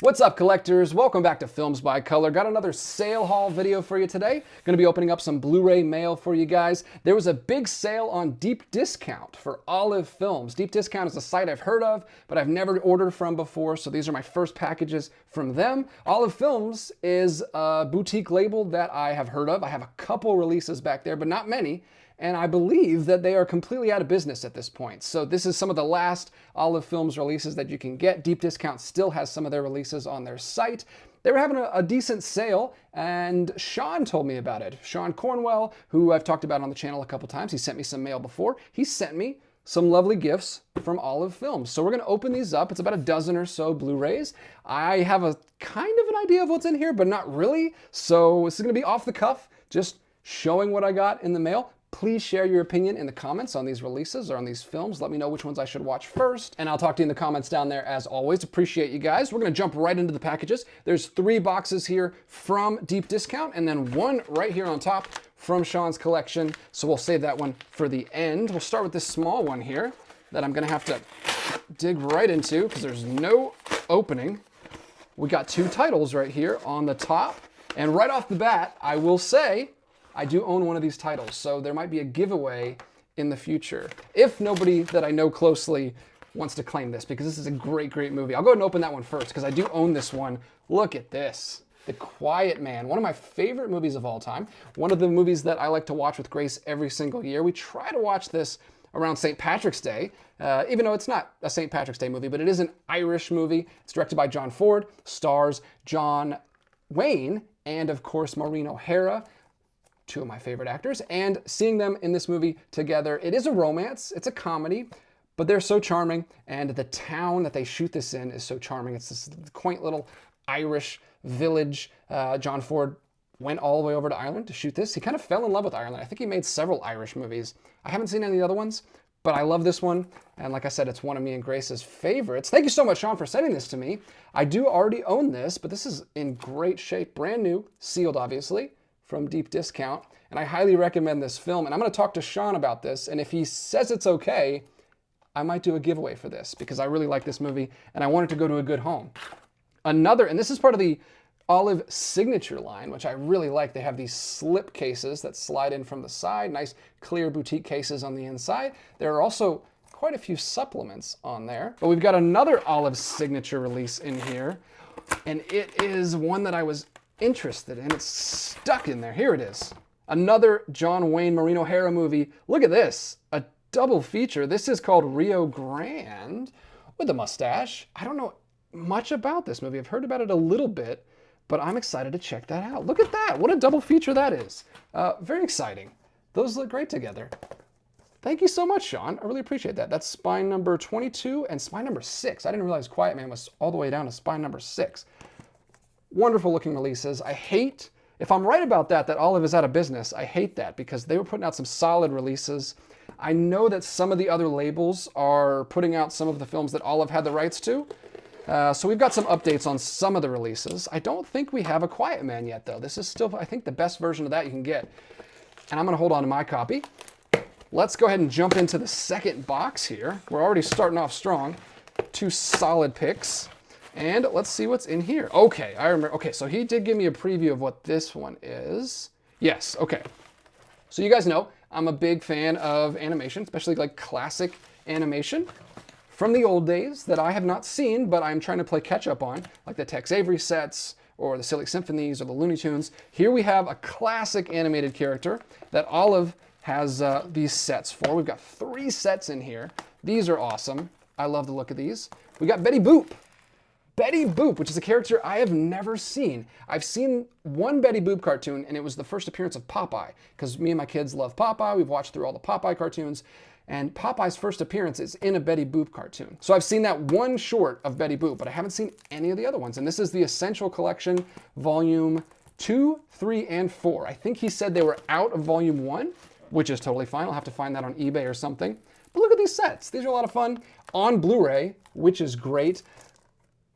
What's up, collectors? Welcome back to Films by Color. Got another sale haul video for you today. Going to be opening up some Blu-ray mail for you guys. There was a big sale on Deep Discount for Olive Films. Deep Discount is a site I've heard of, but I've never ordered from before, so these are my first packages from them. Olive Films is a boutique label that I have heard of. I have a couple releases back there, but not many. And I believe that they are completely out of business at this point. So this is some of the last Olive Films releases that you can get. Deep Discount still has some of their releases on their site. They were having a decent sale, and Sean told me about it. Sean Cornwell, who I've talked about on the channel a couple times, he sent me some mail before. He sent me some lovely gifts from Olive Films. So we're gonna open these up. It's about a dozen or so Blu-rays. I have a kind of an idea of what's in here, but not really. So this is gonna be off the cuff, just showing what I got in the mail. Please share your opinion in the comments on these releases or on these films. Let me know which ones I should watch first, and I'll talk to you in the comments down there as always. Appreciate you guys. We're gonna jump right into the packages. There's 3 boxes here from Deep Discount, and then 1 right here on top from Sean's collection, so we'll save that one for the end. We'll start with this small one here that I'm gonna have to dig right into because there's no opening. We got 2 titles right here on the top, and right off the bat, I will say, I do own one of these titles, so there might be a giveaway in the future. If nobody that I know closely wants to claim this, because this is a great, great movie. I'll go ahead and open that one first, because I do own this one. Look at this. The Quiet Man, one of my favorite movies of all time. One of the movies that I like to watch with Grace every single year. We try to watch this around St. Patrick's Day, even though it's not a St. Patrick's Day movie, but it is an Irish movie. It's directed by John Ford, stars John Wayne, and of course Maureen O'Hara, 2 of my favorite actors, and seeing them in this movie together, it is a romance, it's a comedy, but they're so charming, and the town that they shoot this in is so charming. It's this quaint little Irish village. John Ford went all the way over to Ireland to shoot this. He kind of fell in love with Ireland. I think he made several Irish movies. I haven't seen any of the other ones, but I love this one, and like I said, it's one of me and Grace's favorites. Thank you so much, Sean, for sending this to me. I do already own this, but this is in great shape, brand new, sealed obviously, from Deep Discount, and I highly recommend this film. And I'm going to talk to Sean about this, and if he says it's okay, I might do a giveaway for this because I really like this movie and I want it to go to a good home. Another, and this is part of the Olive signature line, which I really like. They have these slip cases that slide in from the side, nice clear boutique cases on the inside. There are also quite a few supplements on there, but we've got another Olive signature release in here, and it is one that I was interested in. It's stuck in there. Here it is. Another John Wayne, Maureen O'Hara movie. Look at this. A double feature. This is called Rio Grande with a mustache. I don't know much about this movie. I've heard about it a little bit, but I'm excited to check that out. Look at that. What a double feature that is. Very exciting. Those look great together. Thank you so much, Sean. I really appreciate that. That's spine number 22 and spine number 6. I didn't realize Quiet Man was all the way down to spine number 6. Wonderful looking releases. I hate, if I'm right about that Olive is out of business, I hate that because they were putting out some solid releases. I know that some of the other labels are putting out some of the films that Olive had the rights to. So we've got some updates on some of the releases. I don't think we have a Quiet Man yet though. This is still, I think, the best version of that you can get. And I'm gonna hold on to my copy. Let's go ahead and jump into the second box here. We're already starting off strong. 2 solid picks. And let's see what's in here. Okay, I remember. Okay, so he did give me a preview of what this one is. Yes, okay. So you guys know I'm a big fan of animation, especially like classic animation from the old days that I have not seen, but I'm trying to play catch up on, like the Tex Avery sets or the Silly Symphonies or the Looney Tunes. Here we have a classic animated character that Olive has these sets for. We've got 3 sets in here. These are awesome. I love the look of these. We got Betty Boop. Betty Boop, which is a character I have never seen. I've seen one Betty Boop cartoon, and it was the first appearance of Popeye, because me and my kids love Popeye. We've watched through all the Popeye cartoons, and Popeye's first appearance is in a Betty Boop cartoon. So I've seen that one short of Betty Boop, but I haven't seen any of the other ones. And this is the Essential Collection, Volume 2, 3, and 4. I think he said they were out of Volume 1, which is totally fine. I'll have to find that on eBay or something. But look at these sets. These are a lot of fun on Blu-ray, which is great.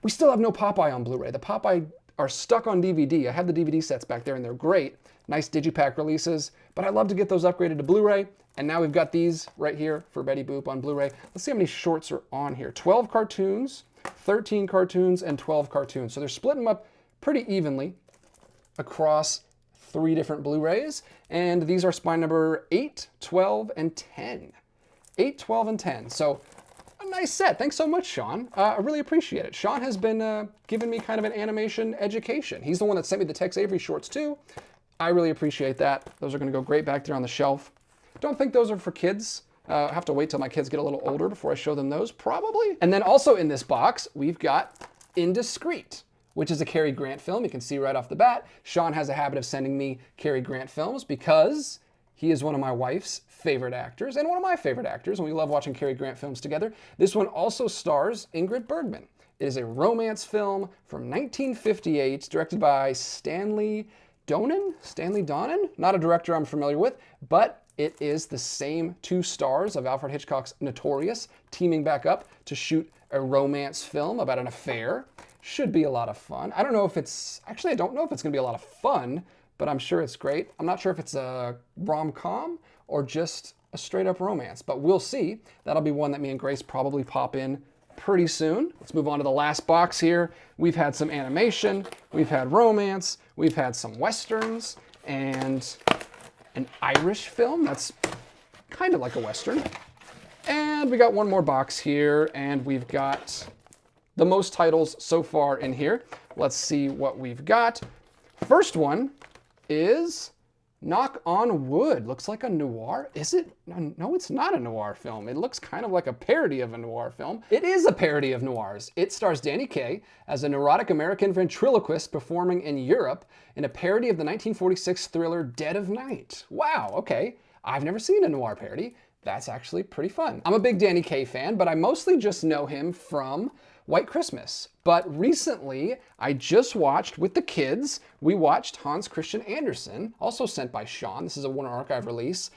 We still have no Popeye on Blu-ray. The Popeye are stuck on DVD. I have the DVD sets back there and they're great. Nice digipack releases, but I love to get those upgraded to Blu-ray. And now we've got these right here for Betty Boop on Blu-ray. Let's see how many shorts are on here. 12 cartoons, 13 cartoons and 12 cartoons. So they're splitting them up pretty evenly across 3 different Blu-rays. And these are spine number 8, 12, and 10. 8, 12, and 10. So a nice set. Thanks so much, Sean. I really appreciate it. Sean has been giving me kind of an animation education. He's the one that sent me the Tex Avery shorts too. I really appreciate that. Those are going to go great back there on the shelf. Don't think those are for kids. I have to wait till my kids get a little older before I show them those, probably. And then also in this box, we've got Indiscreet, which is a Cary Grant film. You can see right off the bat, Sean has a habit of sending me Cary Grant films because he is one of my wife's favorite actors and one of my favorite actors, and we love watching Cary Grant films together. This one also stars Ingrid Bergman. It is a romance film from 1958, directed by Stanley Donen? Not a director I'm familiar with, but it is the same 2 stars of Alfred Hitchcock's Notorious teaming back up to shoot a romance film about an affair. Should be a lot of fun. I don't know if it's, actually I don't know if it's gonna be a lot of fun, but I'm sure it's great. I'm not sure if it's a rom-com or just a straight up romance, but we'll see. That'll be one that me and Grace probably pop in pretty soon. Let's move on to the last box here. We've had some animation, we've had romance, we've had some westerns, and an Irish film that's kind of like a western. And we got one more box here, and we've got the most titles so far in here. Let's see what we've got. First one is Knock on Wood. Looks like a noir. Is it? No, it's not a noir film. It looks kind of like a parody of a noir film. It is a parody of noirs. It stars Danny Kaye as a neurotic American ventriloquist performing in Europe in a parody of the 1946 thriller Dead of Night. Wow, okay. I've never seen a noir parody. That's actually pretty fun. I'm a big Danny Kaye fan, but I mostly just know him from White Christmas. But recently, I just watched, with the kids, we watched Hans Christian Andersen, also sent by Sean. This is a Warner Archive release.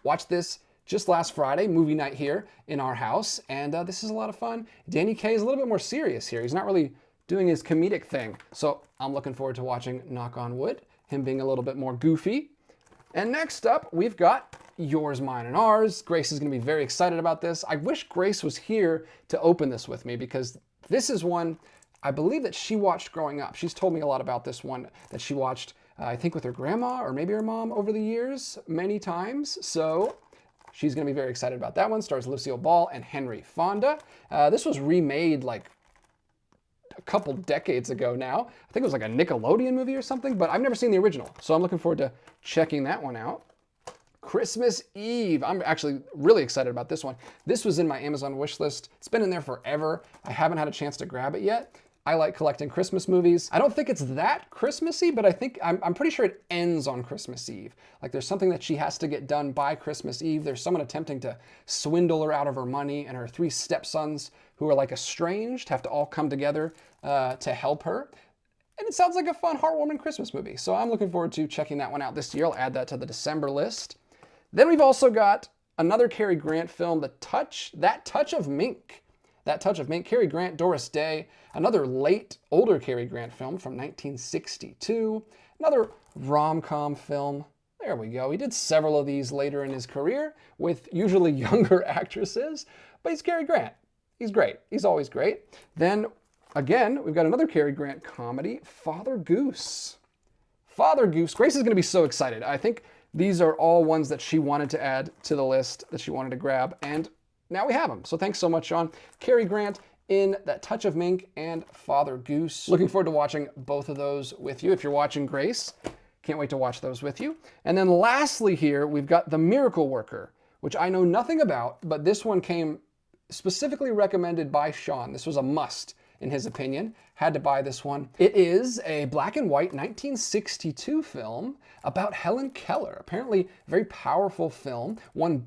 Watched this just last Friday, movie night here in our house, and this is a lot of fun. Danny Kaye is a little bit more serious here. He's not really doing his comedic thing. So I'm looking forward to watching Knock on Wood, him being a little bit more goofy. And next up, we've got Yours, Mine, and Ours. Grace is going to be very excited about this. I wish Grace was here to open this with me because this is one I believe that she watched growing up. She's told me a lot about this one that she watched, I think with her grandma or maybe her mom over the years, many times. So she's going to be very excited about that one. Stars Lucille Ball and Henry Fonda. This was remade like a couple decades ago now. I think it was like a Nickelodeon movie or something, but I've never seen the original. So I'm looking forward to checking that one out. Christmas Eve. I'm actually really excited about this one. This was in my Amazon wish list. It's been in there forever. I haven't had a chance to grab it yet. I like collecting Christmas movies. I don't think it's that Christmassy, but I'm pretty sure it ends on Christmas Eve. Like there's something that she has to get done by Christmas Eve. There's someone attempting to swindle her out of her money, and her 3 stepsons who are like estranged have to all come together to help her. And it sounds like a fun, heartwarming Christmas movie. So I'm looking forward to checking that one out this year. I'll add that to the December list. Then we've also got another Cary Grant film, That Touch of Mink. That Touch of Mink, Cary Grant, Doris Day, another late, older Cary Grant film from 1962. Another rom-com film. There we go. He did several of these later in his career with usually younger actresses, but he's Cary Grant. He's great. He's always great. Then, again, we've got another Cary Grant comedy, Father Goose. Father Goose. Grace is going to be so excited. I think these are all ones that she wanted to add to the list, that she wanted to grab, and now we have them. So thanks so much, Sean. Cary Grant in That Touch of Mink and Father Goose. Looking forward to watching both of those with you. If you're watching, Grace, can't wait to watch those with you. And then lastly here, we've got The Miracle Worker, which I know nothing about, but this one came specifically recommended by Sean. This was a must in his opinion. Had to buy this one. It is a black and white 1962 film about Helen Keller. Apparently a very powerful film. Won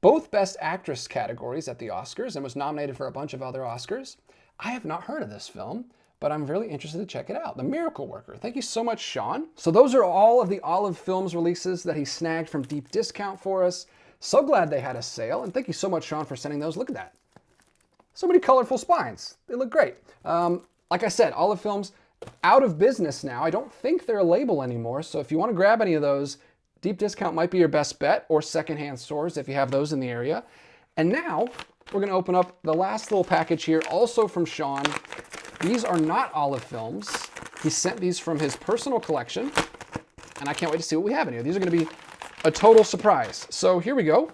both Best Actress categories at the Oscars and was nominated for a bunch of other Oscars. I have not heard of this film, but I'm really interested to check it out. The Miracle Worker. Thank you so much, Sean. So those are all of the Olive Films releases that he snagged from deep discount for us. So glad they had a sale, and thank you so much, Sean, for sending those. Look at that. So many colorful spines. They look great. Like I said, Olive Films out of business now. I don't think they're a label anymore, so if you want to grab any of those, deep discount might be your best bet, or secondhand stores if you have those in the area. And now, we're going to open up the last little package here, also from Sean. These are not Olive films. He sent these from his personal collection, and I can't wait to see what we have in here. These are going to be a total surprise. So here we go.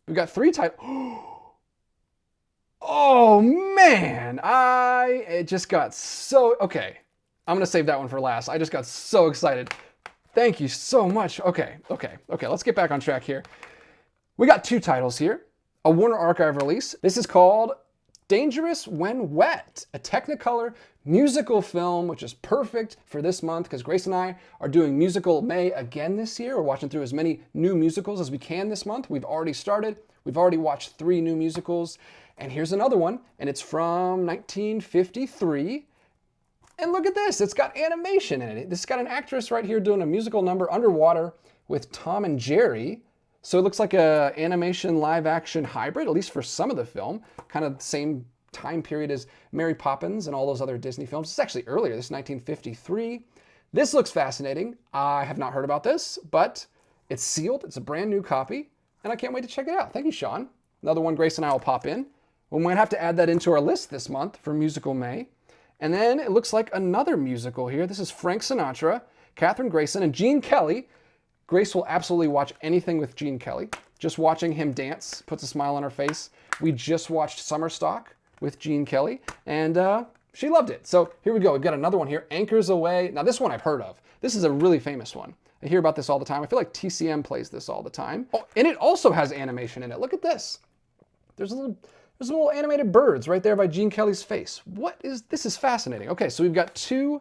We've got 3 titles. Oh man, it just got so, okay. I'm going to save that one for last. I just got so excited. Thank you so much. Okay, let's get back on track here. We got 2 titles here. A Warner Archive release. This is called Dangerous When Wet, a Technicolor musical film, which is perfect for this month because Grace and I are doing Musical May again this year. We're watching through as many new musicals as we can this month. We've already started. We've already watched 3 new musicals. And here's another one, and it's from 1953. And look at this, it's got animation in it. This has got an actress right here doing a musical number underwater with Tom and Jerry. So it looks like a animation live action hybrid, at least for some of the film. Kind of the same time period as Mary Poppins and all those other Disney films. It's actually earlier, this is 1953. This looks fascinating. I have not heard about this, but it's sealed. It's a brand new copy, and I can't wait to check it out. Thank you, Sean. Another one Grace and I will pop in. We might have to add that into our list this month for Musical May. And then it looks like another musical here. This is Frank Sinatra, Katherine Grayson, and Gene Kelly. Grace will absolutely watch anything with Gene Kelly. Just watching him dance puts a smile on her face. We just watched Summer Stock with Gene Kelly, and she loved it. So here we go. We've got another one here, Anchors Away. Now this one I've heard of. This is a really famous one. I hear about this all the time. I feel like TCM plays this all the time. Oh, and it also has animation in it. Look at this. There's little animated birds right there by Gene Kelly's face. This is fascinating. Okay, so we've got 2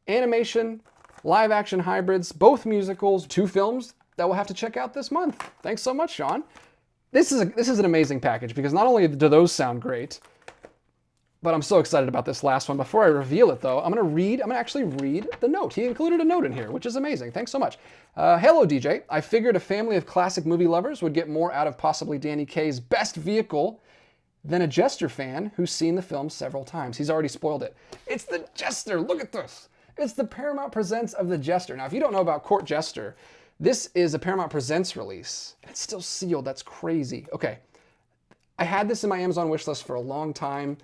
animation live action hybrids, both musicals, 2 films that we'll have to check out this month. Thanks so much, Sean. This is an amazing package because not only do those sound great, but I'm so excited about this last one. Before I reveal it though, I'm gonna actually read the note. He included a note in here, which is amazing. Thanks so much. Hello, DJ. I figured a family of classic movie lovers would get more out of possibly Danny Kaye's best vehicle than a Jester fan who's seen the film several times. He's already spoiled it. It's the Jester, look at this. It's the Paramount Presents of the Jester. Now, if you don't know about Court Jester, this is a Paramount Presents release. And it's still sealed, that's crazy. Okay, I had this in my Amazon wishlist for a long time.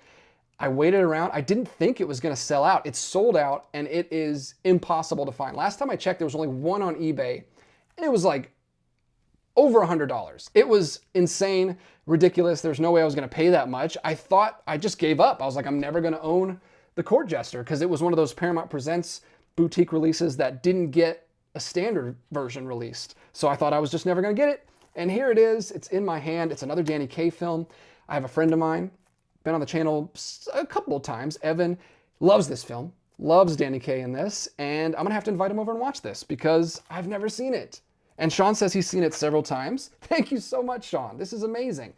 I waited around, I didn't think it was gonna sell out. It's sold out and it is impossible to find. Last time I checked, there was only one on eBay. And it was like over $100. It was insane, ridiculous. There's no way I was gonna pay that much. I just gave up. I was like, I'm never gonna own the Court Jester because it was one of those Paramount Presents boutique releases that didn't get a standard version released. So I thought I was just never gonna get it. And here it is, it's in my hand. It's another Danny Kaye film. I have a friend of mine, been on the channel a couple of times. Evan loves this film, loves Danny Kaye in this, and I'm gonna have to invite him over and watch this because I've never seen it. And Sean says he's seen it several times. Thank you so much, Sean. This is amazing.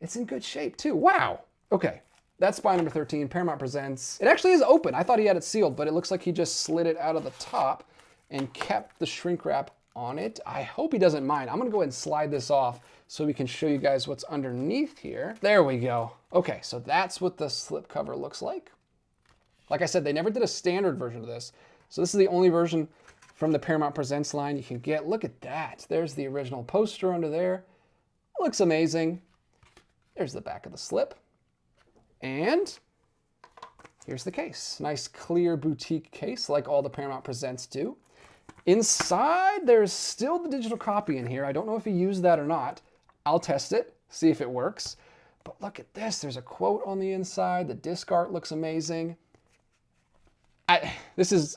It's in good shape too. Wow. Okay, that's spy number 13, Paramount Presents. It actually is open. I thought he had it sealed, but it looks like he just slid it out of the top and kept the shrink wrap on it. I hope he doesn't mind. I'm gonna go ahead and slide this off so we can show you guys what's underneath here. There we go. Okay, so that's what the slipcover looks like. Like I said, they never did a standard version of this. So this is the only version from the Paramount Presents line you can get. Look at that. There's the original poster under there. Looks amazing. There's the back of the slip. And here's the case. Nice clear boutique case like all the Paramount Presents do. Inside, there's still the digital copy in here. I don't know if he used that or not. I'll test it, see if it works. But look at this. There's a quote on the inside. The disc art looks amazing. This is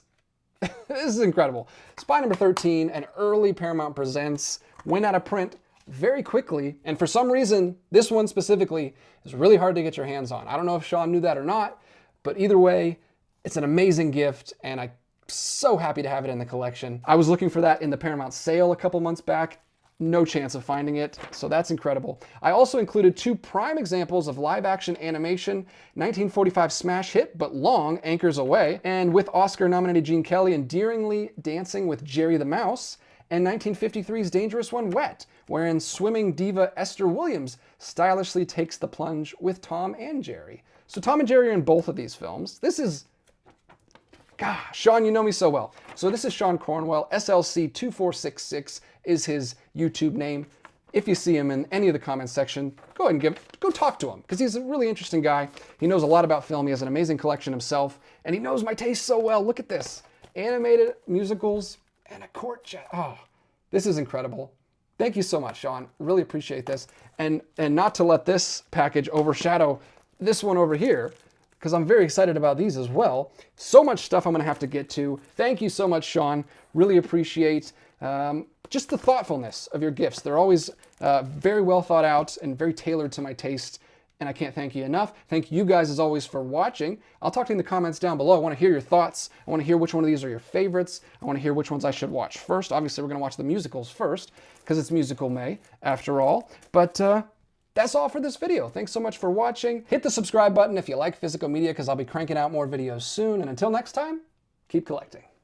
incredible. Spy number 13, an early Paramount Presents, went out of print very quickly. And for some reason, this one specifically is really hard to get your hands on. I don't know if Sean knew that or not, but either way, it's an amazing gift. And I'm so happy to have it in the collection. I was looking for that in the Paramount sale a couple months back. No chance of finding it, so that's incredible. I also included 2 prime examples of live action animation, 1945 smash hit, but long, Anchors Away, and with Oscar-nominated Gene Kelly endearingly dancing with Jerry the Mouse, and 1953's Dangerous When Wet, wherein swimming diva Esther Williams stylishly takes the plunge with Tom and Jerry. So Tom and Jerry are in both of these films. This is, gosh, Sean, you know me so well. So this is Sean Cornwell, SLC2466 is his YouTube name. if you see him in any of the comments section, go ahead and go talk to him, because he's a really interesting guy. He knows a lot about film. He has an amazing collection himself, and he knows my taste so well. Look at this. Animated musicals and a Court Jester. Oh, this is incredible. Thank you so much, Sean. Really appreciate this. And not to let this package overshadow this one over here, because I'm very excited about these as well. So much stuff I'm going to have to get to. Thank you so much, Sean. Really appreciate just the thoughtfulness of your gifts. They're always very well thought out and very tailored to my taste, and I can't thank you enough. Thank you guys, as always, for watching. I'll talk to you in the comments down below. I want to hear your thoughts. I want to hear which one of these are your favorites. I want to hear which ones I should watch first. Obviously, we're going to watch the musicals first, because it's Musical May, after all. But that's all for this video. Thanks so much for watching. Hit the subscribe button if you like physical media, because I'll be cranking out more videos soon. And until next time, keep collecting.